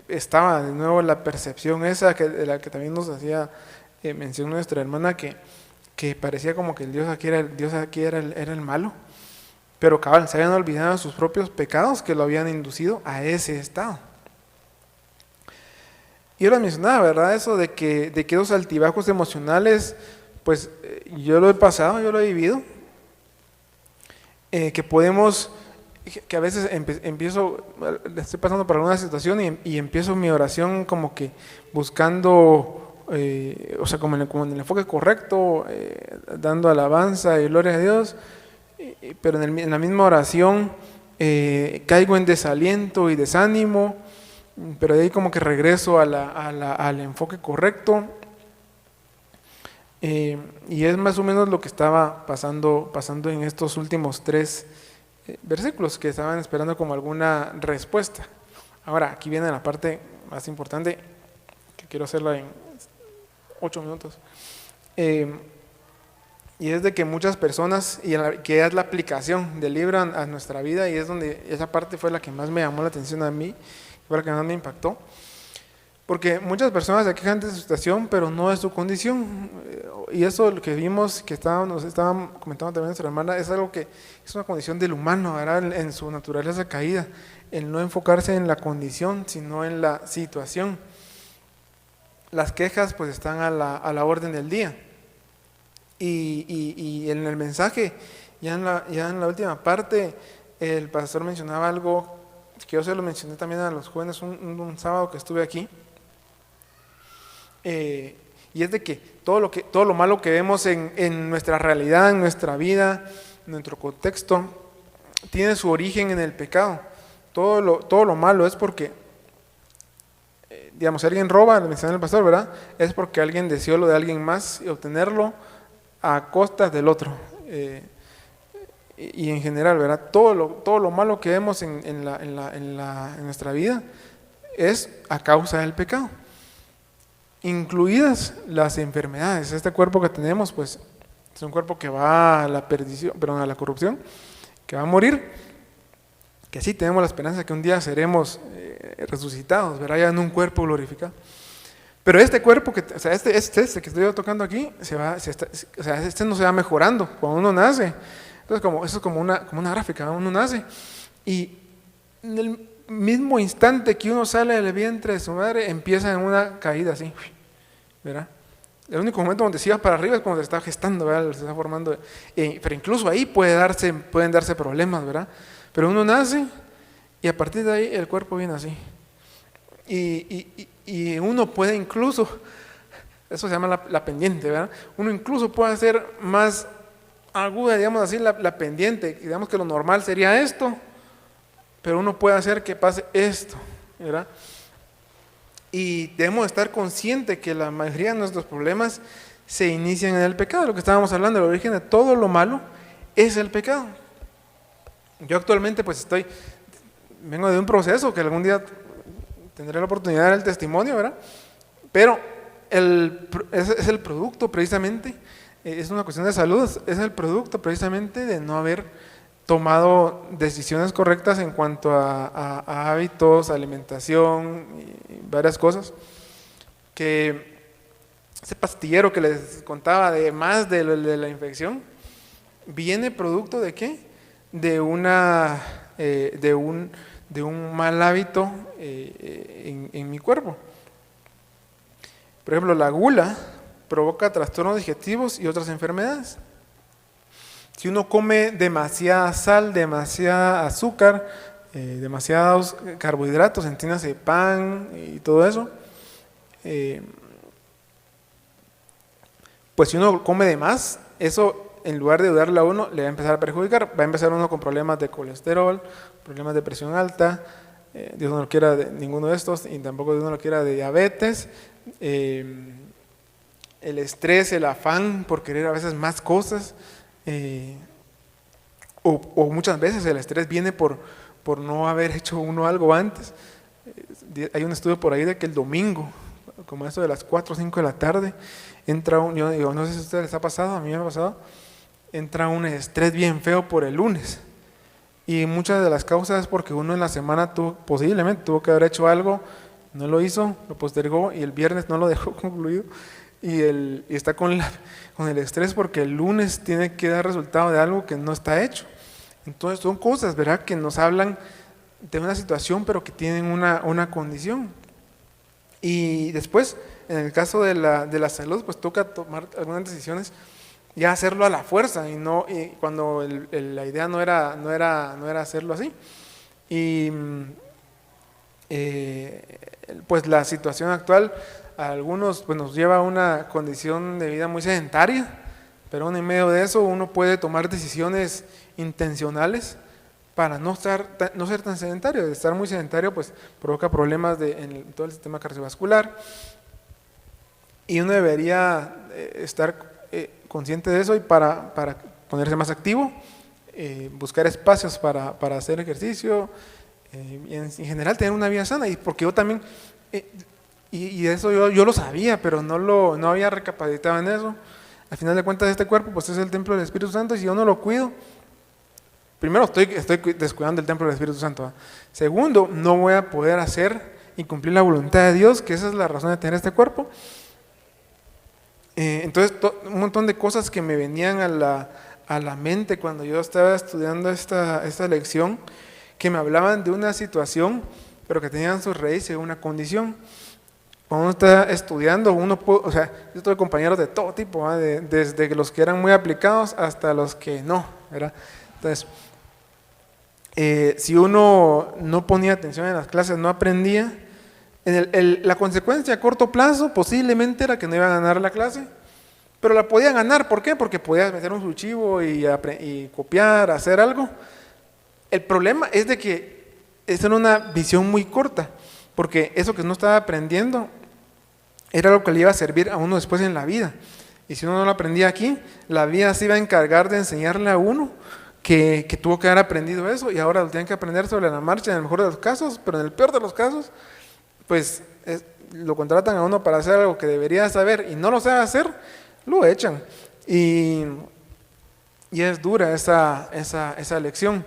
estaba de nuevo la percepción esa de la que también nos hacía mención nuestra hermana, que parecía como que el Dios aquí era el malo. Pero cabal, se habían olvidado de sus propios pecados que lo habían inducido a ese estado. Y yo lo mencionaba, ¿verdad? Eso de que esos altibajos emocionales, pues yo lo he pasado, yo lo he vivido. Que podemos, que a veces estoy pasando por alguna situación y empiezo mi oración como que buscando, o sea, como en el enfoque correcto, dando alabanza y gloria a Dios, pero en la misma oración caigo en desaliento y desánimo, pero de ahí como que regreso al enfoque correcto. Y es más o menos lo que estaba pasando en estos últimos 3 versículos que estaban esperando como alguna respuesta. Ahora, aquí viene la parte más importante, que quiero hacerla en 8 minutos. Y es de que muchas personas, que es la aplicación del libro a nuestra vida, y es donde esa parte fue la que más me llamó la atención a mí, fue la que más me impactó. Porque muchas personas se quejan de su situación, pero no de su condición. Y eso lo que vimos, que nos estaban comentando también nuestra hermana, es algo que es una condición del humano, ¿verdad? En su naturaleza caída, el no enfocarse en la condición, sino en la situación. Las quejas pues están a la orden del día. Y en el mensaje, ya en la última parte, el pastor mencionaba algo que yo se lo mencioné también a los jóvenes un sábado que estuve aquí. Y es de que todo lo malo que vemos en nuestra realidad, en nuestra vida, en nuestro contexto, tiene su origen en el pecado. Todo lo malo es porque, digamos, si alguien roba, lo mencionó el pastor, ¿verdad? Es porque alguien deseó lo de alguien más y obtenerlo a costas del otro. Y en general, ¿verdad? Todo lo malo que vemos en nuestra vida es a causa del pecado, incluidas las enfermedades. Este cuerpo que tenemos, pues, es un cuerpo que va a la perdición, perdón, a la corrupción, que va a morir, que sí tenemos la esperanza que un día seremos resucitados, ¿verdad? Ya en un cuerpo glorificado. Pero este cuerpo, o sea, este que estoy tocando aquí, este no se va mejorando cuando uno nace. Entonces, eso es como una gráfica, uno nace y en el mismo instante que uno sale del vientre de su madre, empieza en una caída así, ¿verdad? El único momento donde se va para arriba es cuando se está gestando, ¿verdad? Se está formando, pero incluso ahí pueden darse problemas, ¿verdad? Pero uno nace y a partir de ahí el cuerpo viene así. Y uno puede incluso, eso se llama la pendiente, ¿verdad? Uno incluso puede hacer más aguda, digamos así, la pendiente. Digamos que lo normal sería esto, pero uno puede hacer que pase esto, ¿verdad? Y debemos estar conscientes que la mayoría de nuestros problemas se inician en el pecado. Lo que estábamos hablando, el origen de todo lo malo es el pecado. Yo actualmente pues vengo de un proceso que algún día tendré la oportunidad de dar el testimonio, ¿verdad? Pero es el producto precisamente, es una cuestión de salud, es el producto precisamente de no haber tomado decisiones correctas en cuanto a hábitos, alimentación y varias cosas. Que ese pastillero que les contaba de la infección, viene producto ¿de qué? De un mal hábito en mi cuerpo. Por ejemplo, la gula provoca trastornos digestivos y otras enfermedades. Si uno come demasiada sal, demasiada azúcar, demasiados carbohidratos, entiéndase pan y todo eso, pues si uno come de más, eso en lugar de ayudarle a uno, le va a empezar a perjudicar. Va a empezar uno con problemas de colesterol, problemas de presión alta, Dios no lo quiera de ninguno de estos, y tampoco Dios no lo quiera de diabetes, el estrés, el afán por querer a veces más cosas, o muchas veces el estrés viene por no haber hecho uno algo antes. Hay un estudio por ahí de que el domingo, como eso de las 4 o 5 de la tarde, entra yo digo, no sé si a ustedes les ha pasado, a mí me ha pasado, entra un estrés bien feo por el lunes. Y muchas de las causas es porque uno en la semana posiblemente tuvo que haber hecho algo, no lo hizo, lo postergó y el viernes no lo dejó concluido. Y está con el estrés porque el lunes tiene que dar resultado de algo que no está hecho. Entonces son cosas, ¿verdad?, que nos hablan de una situación pero que tienen una condición. Y después, en el caso de la salud, pues toca tomar algunas decisiones, ya hacerlo a la fuerza, y cuando la idea no era hacerlo así. Y pues la situación actual a algunos pues nos lleva a una condición de vida muy sedentaria, pero aún en medio de eso uno puede tomar decisiones intencionales para no ser tan sedentario. De estar muy sedentario pues provoca problemas en todo el sistema cardiovascular, y uno debería estar consciente de eso, y para ponerse más activo, buscar espacios para hacer ejercicio, y en general tener una vida sana. Y porque yo también, y eso yo lo sabía, pero no había recapacitado en eso. Al final de cuentas, este cuerpo pues es el templo del Espíritu Santo, y si yo no lo cuido, primero estoy descuidando el templo del Espíritu Santo, ¿va? Segundo, no voy a poder hacer y cumplir la voluntad de Dios, que esa es la razón de tener este cuerpo. Entonces, un montón de cosas que me venían a la mente cuando yo estaba estudiando esta lección, que me hablaban de una situación, pero que tenían sus raíces en una condición. Cuando uno está estudiando, o sea, yo tuve compañeros de todo tipo, ¿va? Desde los que eran muy aplicados hasta los que no, ¿verdad? Entonces, si uno no ponía atención en las clases, no aprendía, la consecuencia a corto plazo posiblemente era que no iba a ganar la clase, pero la podía ganar. ¿Por qué? Porque podía meter un archivo y copiar, hacer algo. El problema es de que esa era una visión muy corta, porque eso que no estaba aprendiendo era lo que le iba a servir a uno después en la vida. Y si uno no lo aprendía aquí, la vida se iba a encargar de enseñarle a uno que tuvo que haber aprendido eso, y ahora lo tienen que aprender sobre la marcha en el mejor de los casos, pero en el peor de los casos, pues lo contratan a uno para hacer algo que debería saber y no lo sabe hacer, lo echan. Y es dura esa lección.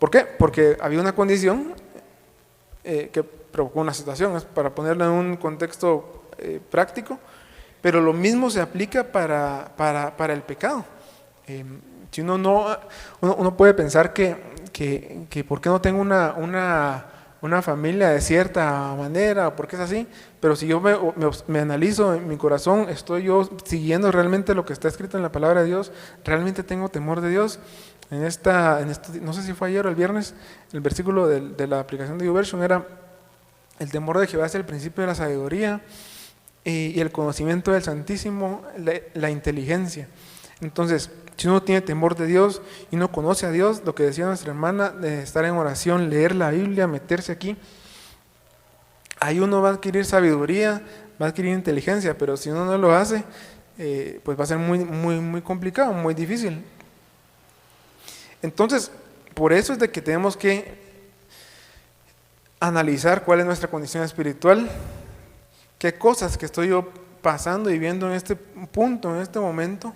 ¿Por qué? Porque había una condición que provocó una situación, es para ponerlo en un contexto práctico, pero lo mismo se aplica para el pecado. Si uno puede pensar que ¿por qué no tengo una familia de cierta manera? ¿Por qué es así? Pero si yo me analizo en mi corazón, ¿estoy yo siguiendo realmente lo que está escrito en la palabra de Dios? ¿Realmente tengo temor de Dios? No sé si fue ayer o el viernes, el versículo de la aplicación de YouVersion era: el temor de Jehová es el principio de la sabiduría, y el conocimiento del Santísimo, la inteligencia. Entonces, si uno tiene temor de Dios y uno conoce a Dios, lo que decía nuestra hermana, de estar en oración, leer la Biblia, meterse aquí, ahí uno va a adquirir sabiduría, va a adquirir inteligencia. Pero si uno no lo hace, pues va a ser muy, muy, muy complicado, muy difícil. Entonces, por eso es de que tenemos que analizar cuál es nuestra condición espiritual, qué cosas que estoy yo pasando y viendo en este punto, en este momento,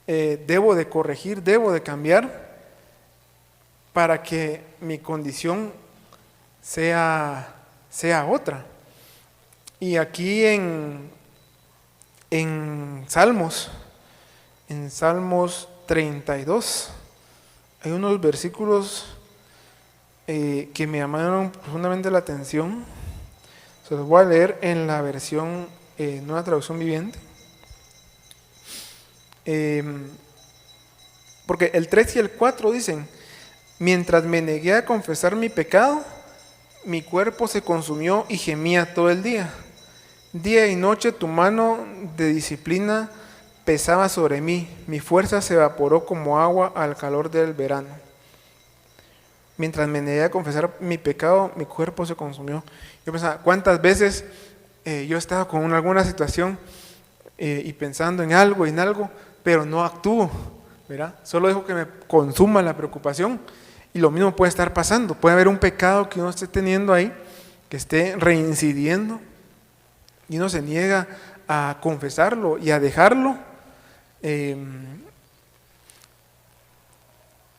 debo de corregir, debo de cambiar para que mi condición sea otra. Y aquí en Salmos 32, hay unos versículos que me llamaron profundamente la atención. Se los voy a leer en la versión Nueva Traducción Viviente. Porque el 3 y el 4 dicen: mientras me negué a confesar mi pecado, mi cuerpo se consumió y gemía todo el día. Día y noche tu mano de disciplina pesaba sobre mí, mi fuerza se evaporó como agua al calor del verano. Mientras me negué a confesar mi pecado, mi cuerpo se consumió. Yo pensaba, ¿cuántas veces yo he estado con alguna situación y pensando en algo, pero no actúo, ¿verdad? Solo dejo que me consuma la preocupación. Y lo mismo puede estar pasando. Puede haber un pecado que uno esté teniendo ahí, que esté reincidiendo, y uno se niega a confesarlo y a dejarlo.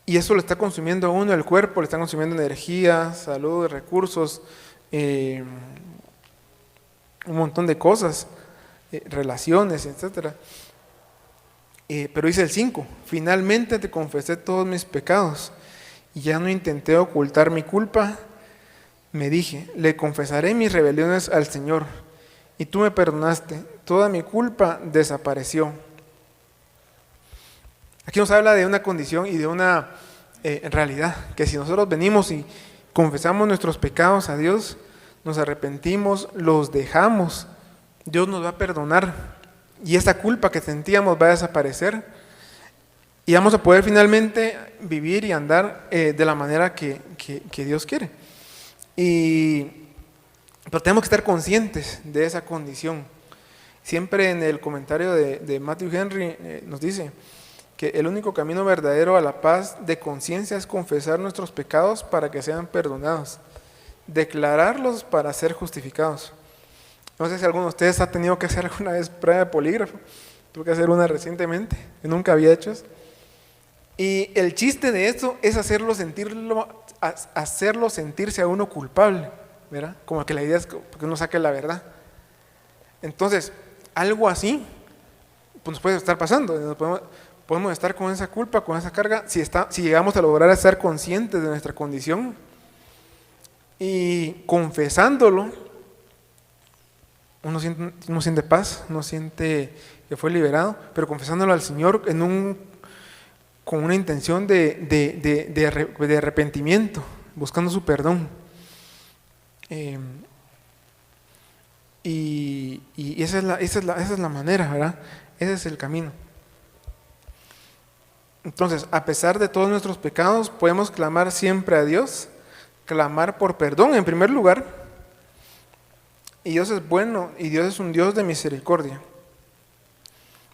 Y eso le está consumiendo a uno el cuerpo, le está consumiendo energía, salud, recursos, un montón de cosas, relaciones, etc. Pero dice el 5: finalmente te confesé todos mis pecados y ya no intenté ocultar mi culpa. me dije, le confesaré mis rebeliones al Señor, y tú me perdonaste, toda mi culpa desapareció. Aquí nos habla de una condición y de una realidad, que si nosotros venimos y confesamos nuestros pecados a Dios, nos arrepentimos, los dejamos, Dios nos va a perdonar, y esta culpa que sentíamos va a desaparecer, y vamos a poder finalmente vivir y andar de la manera que Dios quiere. Pero tenemos que estar conscientes de esa condición. Siempre en el comentario de Matthew Henry nos dice que el único camino verdadero a la paz de conciencia es confesar nuestros pecados para que sean perdonados, declararlos para ser justificados. No sé si alguno de ustedes ha tenido que hacer alguna vez prueba de polígrafo. Tuve que hacer una recientemente, que nunca había hecho eso. Y el chiste de esto es hacerlo sentirse a uno culpable, ¿verdad? Como que la idea es que uno saque la verdad. Entonces, algo así pues nos puede estar pasando. Podemos estar con esa culpa, con esa carga, si llegamos a lograr estar conscientes de nuestra condición y confesándolo, uno siente paz, uno siente que fue liberado, pero confesándolo al Señor con una intención de arrepentimiento, buscando su perdón. Y esa es la manera, ¿verdad? Ese es el camino. Entonces, a pesar de todos nuestros pecados, podemos clamar siempre a Dios, clamar por perdón en primer lugar. Y Dios es bueno y Dios es un Dios de misericordia.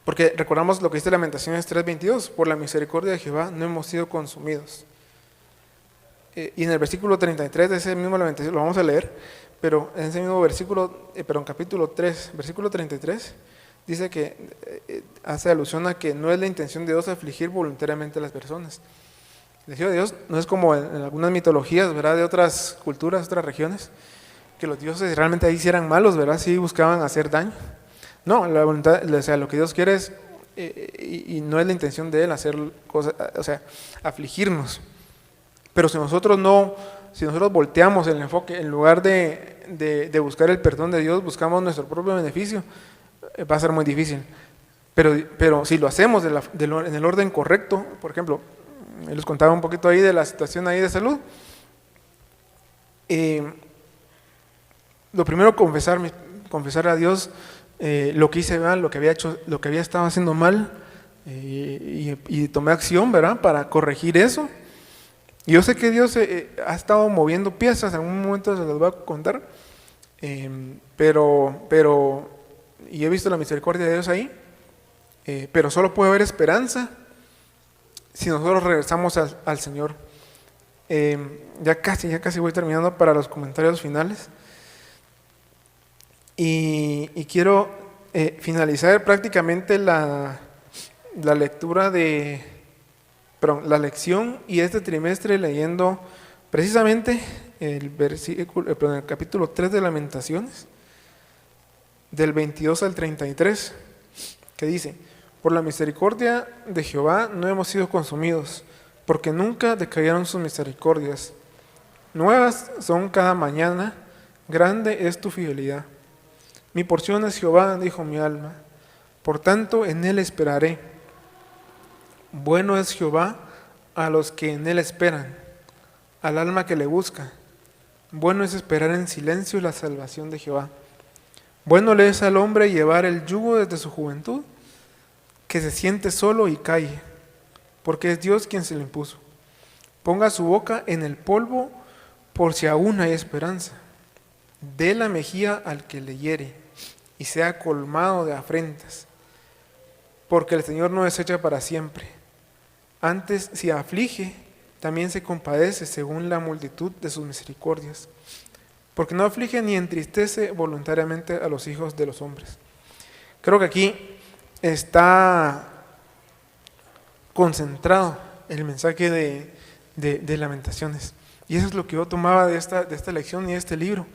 Porque recordamos lo que dice Lamentaciones 3:22, por la misericordia de Jehová no hemos sido consumidos. Y en el versículo 33 de ese mismo Lamentaciones, lo vamos a leer, pero en ese mismo versículo, capítulo 3, versículo 33, dice que hace alusión a que no es la intención de Dios afligir voluntariamente a las personas. El deseo de Dios no es como en algunas mitologías, ¿verdad?, de otras culturas, otras regiones, que los dioses realmente ahí sí eran malos, ¿verdad?, sí buscaban hacer daño. No, la voluntad, o sea, lo que Dios quiere es, y no es la intención de Él hacer cosas, o sea, afligirnos. Pero si nosotros volteamos el enfoque, en lugar de buscar el perdón de Dios, buscamos nuestro propio beneficio, va a ser muy difícil. Pero si lo hacemos en el orden correcto, por ejemplo, les contaba un poquito ahí de la situación ahí de salud. Lo primero, confesar a Dios lo que hice mal, lo que había hecho, lo que había estado haciendo mal, y tomé acción, ¿verdad?, para corregir eso. Y yo sé que Dios ha estado moviendo piezas, en algún momento se las voy a contar, pero y he visto la misericordia de Dios ahí, pero solo puede haber esperanza si nosotros regresamos al Señor. Ya casi voy terminando para los comentarios finales. Y quiero finalizar prácticamente la lectura la lección y este trimestre leyendo precisamente el capítulo 3 de Lamentaciones, del 22 al 33, que dice: por la misericordia de Jehová no hemos sido consumidos, porque nunca decayeron sus misericordias. Nuevas son cada mañana, grande es tu fidelidad. Mi porción es Jehová, dijo mi alma, por tanto en Él esperaré. Bueno es Jehová a los que en Él esperan, al alma que le busca. Bueno es esperar en silencio la salvación de Jehová. Bueno le es al hombre llevar el yugo desde su juventud, que se siente solo y calle, porque es Dios quien se lo impuso. Ponga su boca en el polvo por si aún hay esperanza. Dé la mejilla al que le hiere y sea colmado de afrentas, porque el Señor no desecha para siempre. Antes, si aflige, también se compadece según la multitud de sus misericordias, porque no aflige ni entristece voluntariamente a los hijos de los hombres. Creo que aquí está concentrado el mensaje de Lamentaciones, y eso es lo que yo tomaba de esta lección y de este libro.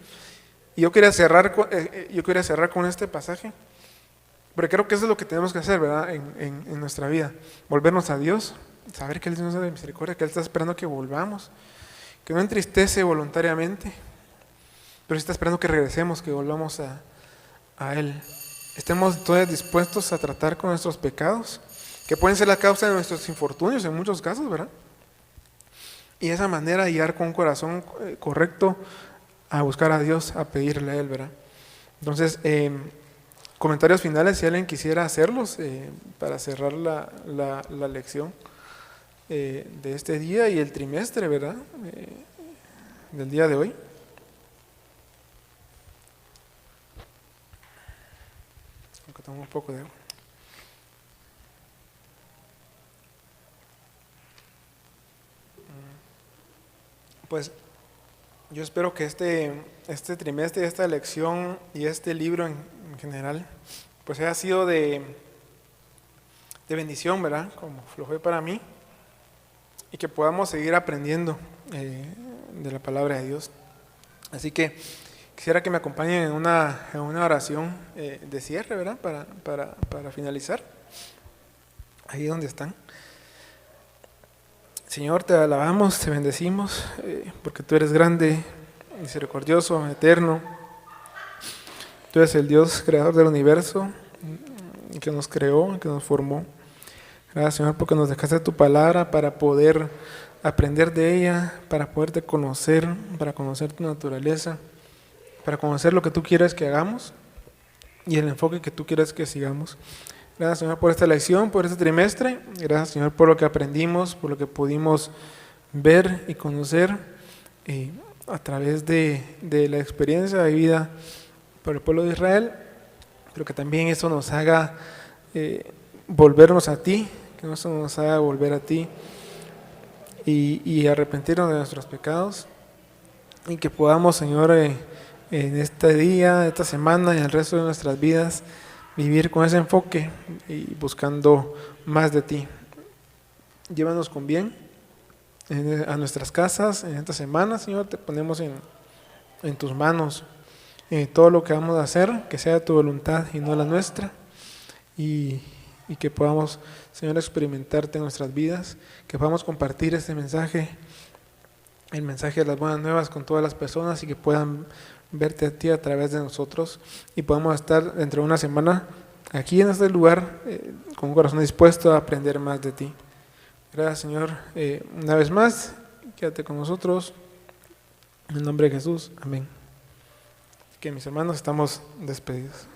Y yo quería cerrar con este pasaje, porque creo que eso es lo que tenemos que hacer, ¿verdad?, en nuestra vida. Volvernos a Dios, saber que Él es Dios de misericordia, que Él está esperando que volvamos, que no entristece voluntariamente, pero sí está esperando que regresemos, que volvamos a Él. Estemos entonces dispuestos a tratar con nuestros pecados, que pueden ser la causa de nuestros infortunios en muchos casos, ¿verdad? Y de esa manera guiar con un corazón correcto a buscar a Dios, a pedirle a Él, ¿verdad? Entonces, comentarios finales, si alguien quisiera hacerlos para cerrar la lección de este día y el trimestre, ¿verdad? Del día de hoy. Aunque tomo un poco de agua. Pues yo espero que este trimestre, esta lección y este libro en general, pues haya sido de bendición, ¿verdad? Como lo fue para mí, y que podamos seguir aprendiendo de la palabra de Dios. Así que quisiera que me acompañen en una oración de cierre, ¿verdad? Para finalizar, ahí donde están. Señor, te alabamos, te bendecimos, porque tú eres grande, misericordioso, eterno. Tú eres el Dios creador del universo, que nos creó, que nos formó. Gracias, Señor, porque nos dejaste tu palabra para poder aprender de ella, para poderte conocer, para conocer tu naturaleza, para conocer lo que tú quieres que hagamos y el enfoque que tú quieres que sigamos. Gracias, Señor, por esta lección, por este trimestre. Gracias, Señor, por lo que aprendimos, por lo que pudimos ver y conocer a través de la experiencia vivida por el pueblo de Israel, pero que también eso nos haga volvernos a ti, que eso nos haga volver a ti y arrepentirnos de nuestros pecados, y que podamos, Señor, en este día, esta semana y el resto de nuestras vidas, vivir con ese enfoque y buscando más de ti. Llévanos con bien a nuestras casas en esta semana, Señor. Te ponemos en tus manos todo lo que vamos a hacer, que sea tu voluntad y no la nuestra, y que podamos, Señor, experimentarte en nuestras vidas, que podamos compartir este mensaje, el mensaje de las buenas nuevas, con todas las personas, y que puedan verte a ti a través de nosotros, y podamos estar dentro de una semana aquí en este lugar con un corazón dispuesto a aprender más de ti. Gracias, Señor, una vez más. Quédate con nosotros en el nombre de Jesús, amén. Que mis hermanos, estamos despedidos.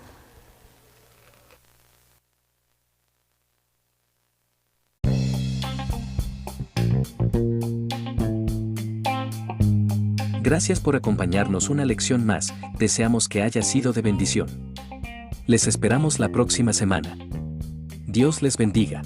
Gracias por acompañarnos una lección más, deseamos que haya sido de bendición. Les esperamos la próxima semana. Dios les bendiga.